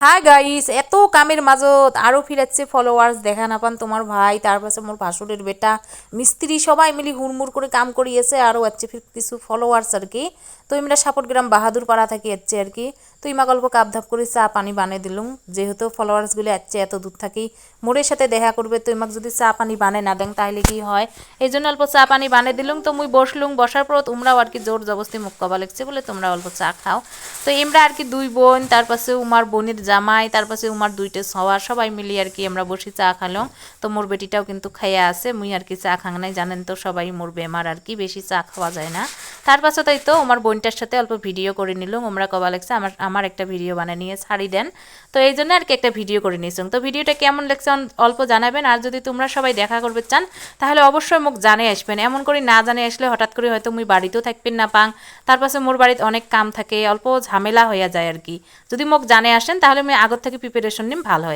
Hi guys, এত কামের মাজত আরো ফিরাচ্ছে ফলোয়ার্স দেখা না পান তোমার ভাই, তারপাশে মোর ভাসুরের বেটা মিস্ত্রি সবাই মিলি হুড়মুড় করে কাম করিয়েছে আরো আছে কিছু ফলোয়ার্স আর কি। তো আমরা সাপোর্ট গ্রাম বাহাদুর পাড়া থাকি যাচ্ছে আর কি। তো ইমা গল্প কাপ ধাপ করে চা পানি বানিয়ে দিলুম, যেহেতু ফলোয়ার্স গুলো যাচ্ছে এত দূর থাকি মোরের সাথে দেখা করবে, তো ইমাক যদি চা পানি বানে না দেন তাহলে কি হয়। এই জন্য অল্প চা পানি বানিয়ে দিলুম। তো মুই বসলুম, বসার পর তোমরাও আর কি জোর জবস্তি মুখ কবা লাগছে বলে তোমরা অল্প চা খাও। তো আমরা আর কি দুই বোন, তার পাশে উমার বোনের জামাই, তার পাশে উমার দুইটা সওয়া সবাই মিলি আর কি আমরা বসে চা খালাম। তো মোর বেটিটাও কিন্তু খাইয়া আছে, মুই আর কি চা খাং নাই, জানেন তো সবাই মোর বেমার আর কি, বেশি চা খাওয়া যায় না। তার পাশে তাই তো আমার বোনটার সাথে অল্প ভিডিও করে নিলাম, আমরা কবা লাগছে আমার আমার একটা ভিডিও বানিয়ে নিয়ে ছাড়ি দেন। তো এই জন্য আর কি একটা ভিডিও করে নিয়েছিলাম। তো ভিডিওটা কেমন লাগছে অল্প জানাবেন, আর যদি তোমরা সবাই দেখা করবে চান তাহলে অবশ্যই মুখ জানে আসবেন, এমন করে না জানে আসলে হঠাৎ করে হয়তো মুই বাড়িতেও থাকবেন না পাং। তার পাশে মোর বাড়িতে অনেক কাম থাকে, অল্প ঝামেলা হয়ে যায় আর কি। যদি মোক জানে আসেন তাহলে আমি আগর থেকে প্রিপারেশন নিম, ভালো হয়।